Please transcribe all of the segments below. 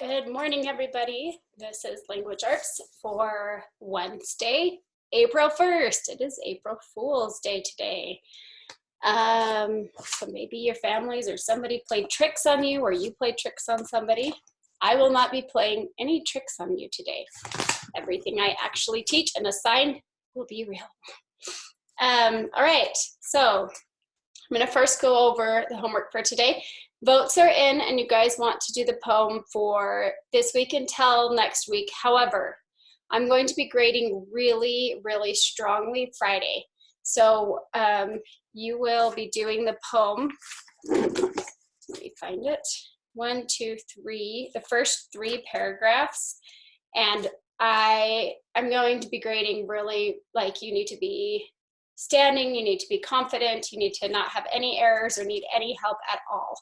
Good morning, everybody. This is Language Arts for Wednesday, April 1st. It is April Fool's Day today. So maybe your families or somebody played tricks on you or you played tricks on somebody. I will not be playing any tricks on you today. Everything I actually teach and assign will be real. All right, so I'm going to first go over the homework for today. Votes are in and you guys want to do the poem for this week until next week. However, I'm going to be grading really, really strongly Friday. So you will be doing the poem. Let me find it. 1, 2, 3, the first 3 paragraphs. And I'm going to be grading really like you need to be standing, you need to be confident, you need to not have any errors or need any help at all,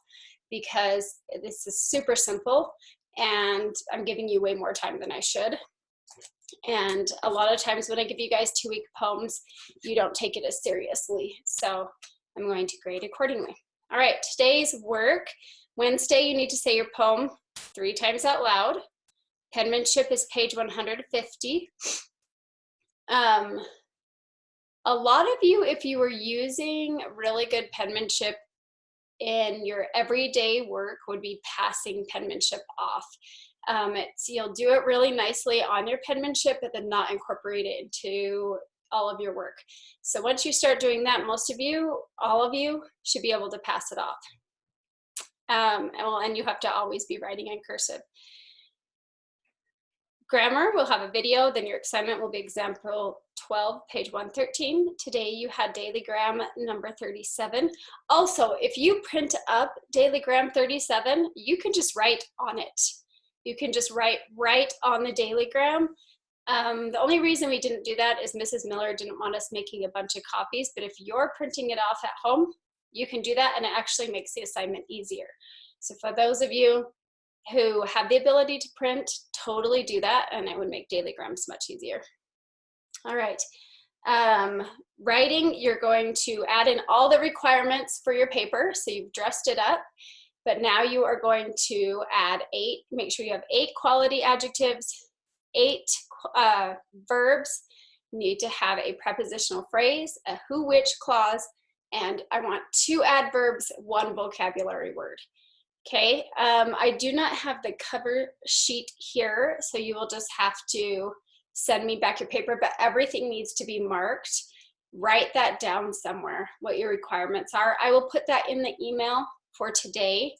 because this is super simple and I'm giving you way more time than I should. And a lot of times when I give you guys 2-week poems, you don't take it as seriously. So I'm going to grade accordingly. All right, today's work. Wednesday, you need to say your poem 3 times out loud. Penmanship is page 150. A lot of you, if you were using really good penmanship in your everyday work, would be passing penmanship off. You'll do it really nicely on your penmanship, but then not incorporate it into all of your work. So once you start doing that, most of you, all of you, should be able to pass it off. And you have to always be writing in cursive. Grammar, we'll have a video, then your assignment will be example 12, page 113. Today you had Dailygram number 37. Also, if you print up Dailygram 37, you can just write on it. You can just write right on the Dailygram. The only reason we didn't do that is Mrs. Miller didn't want us making a bunch of copies, but if you're printing it off at home, you can do that and it actually makes the assignment easier. So for those of you who have the ability to print, totally do that, and it would make Dailygrams much easier. All right, writing, you're going to add in all the requirements for your paper, so you've dressed it up, but now you are going to add 8, make sure you have 8 quality adjectives, 8 verbs. You need to have a prepositional phrase, a who, which clause, and I want 2 adverbs, 1 vocabulary word. Okay, I do not have the cover sheet here, so you will just have to send me back your paper, but everything needs to be marked. Write that down somewhere, what your requirements are. I will put that in the email for today,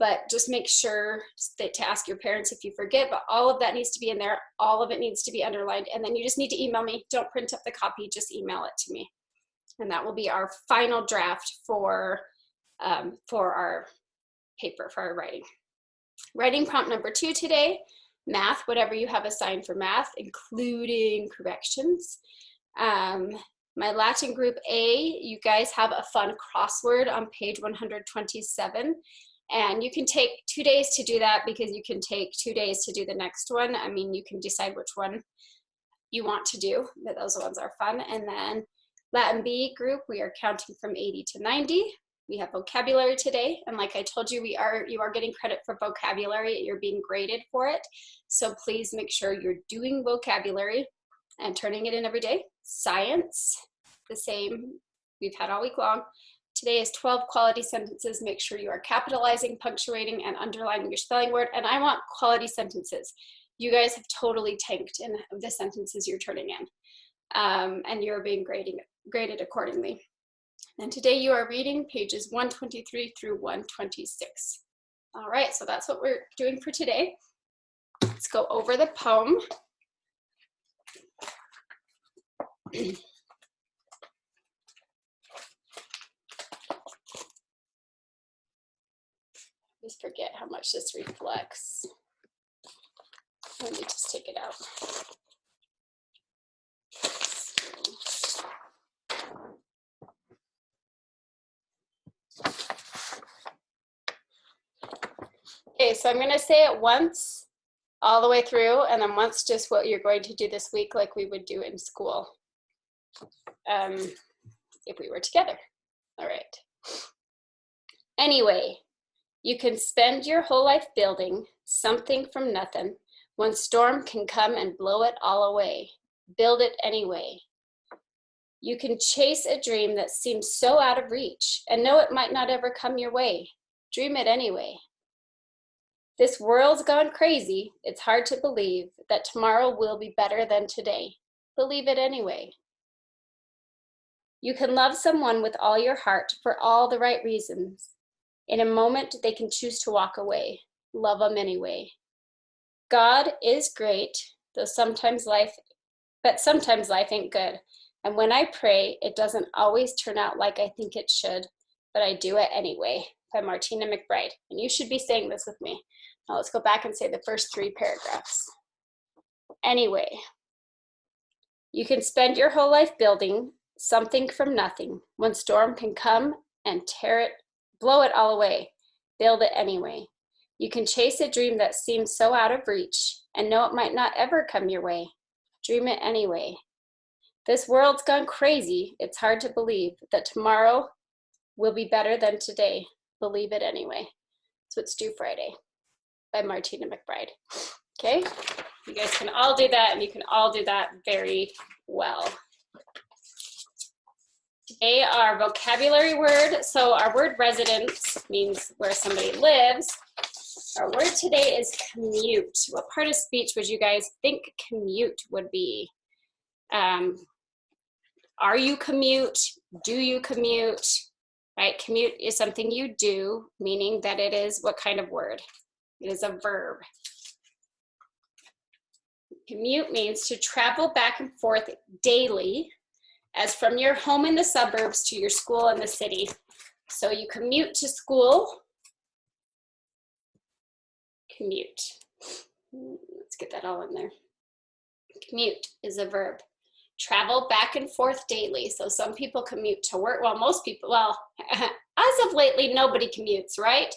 but just make sure to ask your parents if you forget, but all of that needs to be in there. All of it needs to be underlined, and then you just need to email me. Don't print up the copy, just email it to me. And that will be our final draft for our paper for our writing. Writing prompt number 2 today, math, whatever you have assigned for math, including corrections. My Latin group A, you guys have a fun crossword on page 127, and you can take 2 days to do that because you can take 2 days to do the next one. I mean, you can decide which one you want to do, but those ones are fun. And then Latin B group, we are counting from 80 to 90. We have vocabulary today, and like I told you, you are getting credit for vocabulary. You're being graded for it, so please make sure you're doing vocabulary and turning it in every day. Science, the same we've had all week long. Today is 12 quality sentences. Make sure you are capitalizing, punctuating, and underlining your spelling word, and I want quality sentences. You guys have totally tanked in the sentences you're turning in, and you're being graded accordingly. And today you are reading pages 123 through 126. All right, so that's what we're doing for today. Let's go over the poem. Just forget how much this reflects. Let me just take it out. Okay, so I'm going to say it once all the way through, and then once just what you're going to do this week like we would do in school if we were together. All right. Anyway, You can spend your whole life building something from nothing. One storm can come and blow it all away. Build it anyway. You can chase a dream that seems so out of reach and know it might not ever come your way. Dream it anyway. This world's gone crazy. It's hard to believe that tomorrow will be better than today. Believe it anyway. You can love someone with all your heart for all the right reasons. In a moment, they can choose to walk away. Love them anyway. God is great, though sometimes life ain't good. And when I pray, it doesn't always turn out like I think it should, but I do it anyway, by Martina McBride. And you should be saying this with me. Now let's go back and say the first 3 paragraphs. Anyway, you can spend your whole life building something from nothing. One storm can come and blow it all away. Build it anyway. You can chase a dream that seems so out of reach and know it might not ever come your way. Dream it anyway. This world's gone crazy. It's hard to believe that tomorrow will be better than today. Believe it anyway. So it's Due Friday by Martina McBride. Okay? You guys can all do that, and you can all do that very well. Today, our vocabulary word. So our word residence means where somebody lives. Our word today is commute. What part of speech would you guys think commute would be? Are you commute? Do you commute? Right? Commute is something you do, meaning that it is what kind of word? It is a verb. Commute means to travel back and forth daily, as from your home in the suburbs to your school in the city. So you commute to school. Commute. Let's get that all in there. Commute is a verb. Travel back and forth daily. So some people commute to work. Well, most people, well, as of lately, nobody commutes, right?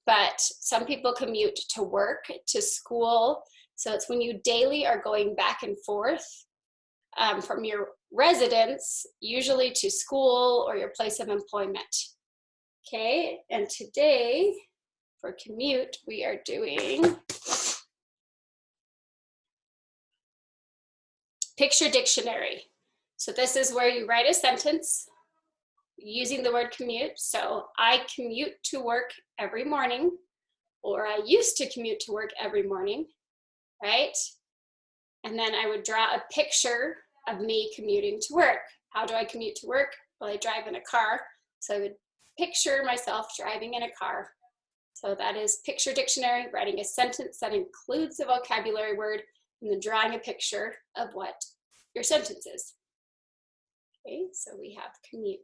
But some people commute to work, to school. So it's when you daily are going back and forth from your residence, usually to school or your place of employment. Okay, and today for commute, we are doing picture dictionary. So this is where you write a sentence using the word commute. So I commute to work every morning, or I used to commute to work every morning, right? And then I would draw a picture of me commuting to work. How do I commute to work? Well, I drive in a car. So I would picture myself driving in a car. So that is picture dictionary, writing a sentence that includes the vocabulary word, and then drawing a picture of what your sentence is. Okay, so we have commute.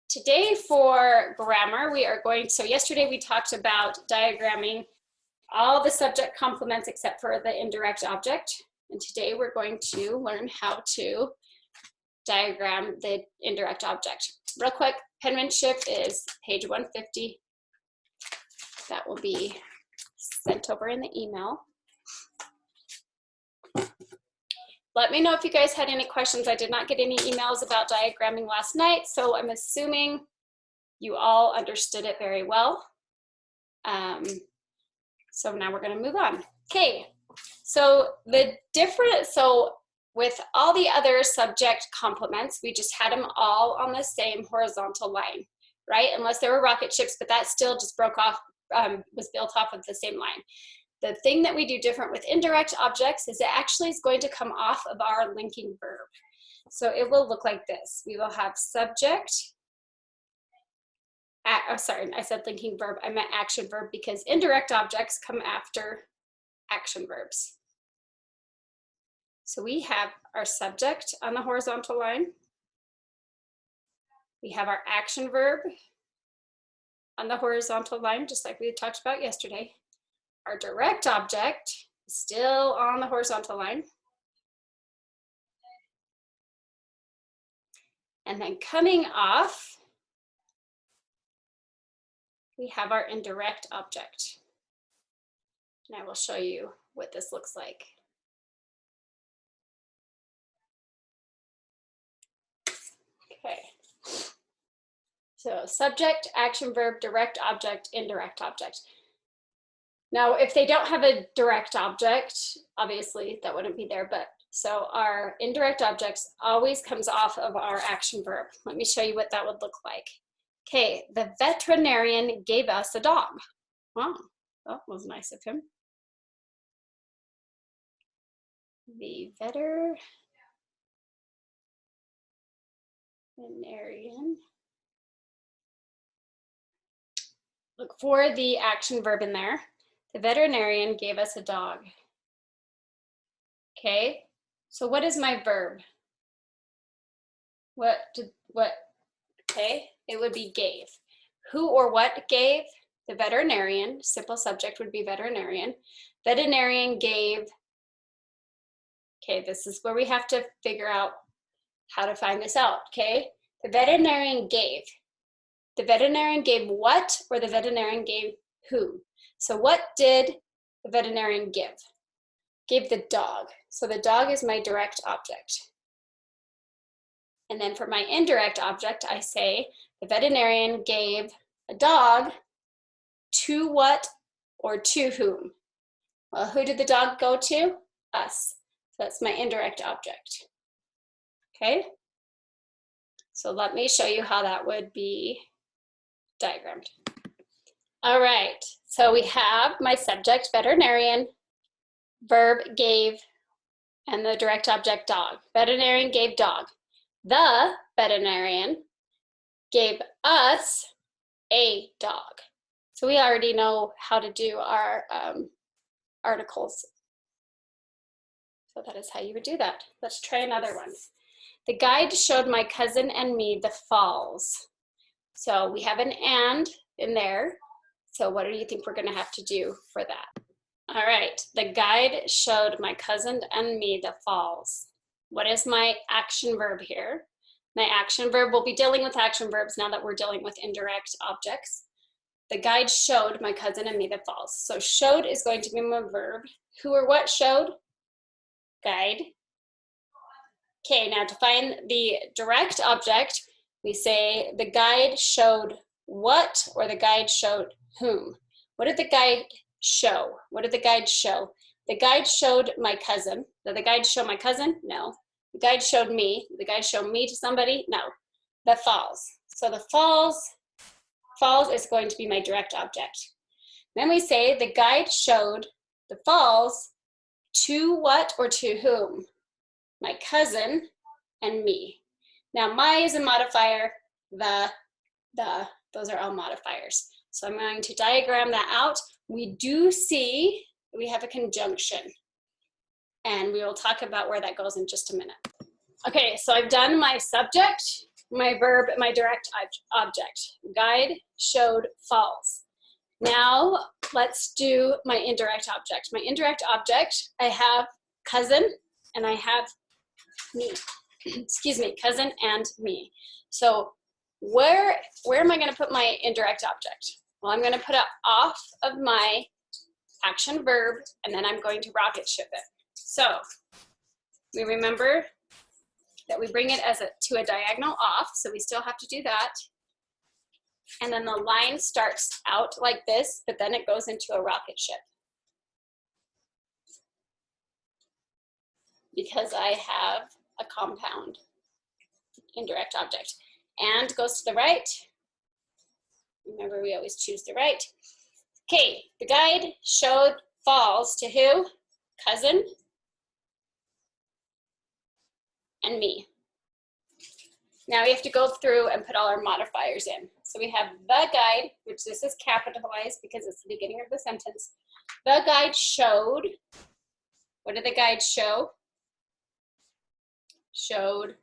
Today for grammar, we are going, so yesterday we talked about diagramming all the subject complements except for the indirect object. And today we're going to learn how to diagram the indirect object. Real quick, penmanship is page 150. That will be sent over in the email. Let me know if you guys had any questions. I did not get any emails about diagramming last night, so I'm assuming you all understood it very well. So now we're going to move on. Okay, so with all the other subject complements, we just had them all on the same horizontal line, right? Unless there were rocket ships, but that still just broke off, was built off of the same line. The thing that we do different with indirect objects is it actually is going to come off of our linking verb. So it will look like this. We will have subject. Oh, sorry, I said linking verb. I meant action verb because indirect objects come after action verbs. So we have our subject on the horizontal line. We have our action verb on the horizontal line, just like we talked about yesterday. Our direct object is still on the horizontal line. And then coming off, we have our indirect object. And I will show you what this looks like. Okay. So subject, action verb, direct object, indirect object. Now, if they don't have a direct object, obviously that wouldn't be there, but so our indirect objects always comes off of our action verb. Let me show you what that would look like. Okay, the veterinarian gave us a dog. Wow, that was nice of him. The veterinarian. Look for the action verb in there. The veterinarian gave us a dog. Okay, so what is my verb? Okay, it would be gave. Who or what gave? The veterinarian, simple subject would be veterinarian. Veterinarian gave, okay, this is where we have to figure out how to find this out, okay? The veterinarian gave. The veterinarian gave what, or the veterinarian gave who? So what did the veterinarian give? Gave the dog. So the dog is my direct object. And then for my indirect object, I say the veterinarian gave a dog to what or to whom? Well, who did the dog go to? Us. So that's my indirect object. Okay? So let me show you how that would be diagrammed. All right, so we have my subject, veterinarian, verb, gave, and the direct object, dog. Veterinarian gave dog. The veterinarian gave us a dog. So we already know how to do our articles. So that is how you would do that. Let's try another one. The guide showed my cousin and me the falls. So we have an and in there. So what do you think we're gonna have to do for that? All right, the guide showed my cousin and me the falls. What is my action verb here? My action verb, will be dealing with action verbs now that we're dealing with indirect objects. The guide showed my cousin and me the falls. So showed is going to be my verb. Who or what showed? Guide. Okay, now to find the direct object, we say the guide showed what, or the guide showed whom. What did the guide show? What did the guide show? The guide showed my cousin. Did the guide show my cousin? No. The guide showed me. Did the guide show me to somebody? No. The falls. So the falls is going to be my direct object. Then we say the guide showed the falls to what or to whom? My cousin and me. Now my is a modifier, those are all modifiers. So I'm going to diagram that out. We do see we have a conjunction, and we will talk about where that goes in just a minute. Okay, so I've done my subject, my verb, my direct object. Guide showed falls. Now let's do my indirect object. My indirect object, I have cousin and I have me. Excuse me, cousin and me. So where am I gonna put my indirect object? Well, I'm gonna put it off of my action verb, and then I'm going to rocket ship it. So we remember that we bring it to a diagonal off, so we still have to do that. And then the line starts out like this, but then it goes into a rocket ship. Because I have a compound indirect object. And goes to the right. Remember, we always choose the right. Okay, the guide showed falls to who? Cousin and me. Now we have to go through and put all our modifiers in. So we have the guide, which this is capitalized because it's the beginning of the sentence. The guide showed, what did the guide show? Showed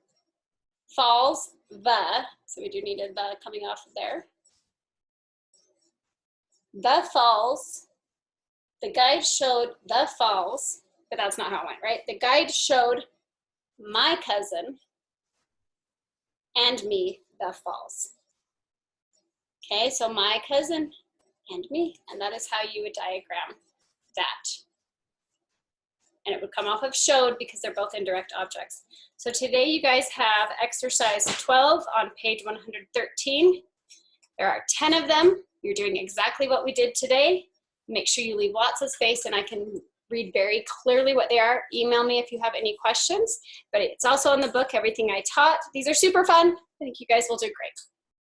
falls the, so we do need a the coming off of there. The falls, the guide showed the falls, but that's not how it went, right? The guide showed my cousin and me the falls. Okay, so my cousin and me, and that is how you would diagram that. And it would come off of showed because they're both indirect objects. So today you guys have exercise 12 on page 113. There are 10 of them. You're doing exactly what we did today. Make sure you leave lots of space and I can read very clearly what they are. Email me if you have any questions, but it's also in the book, everything I taught. These are super fun. I think you guys will do great.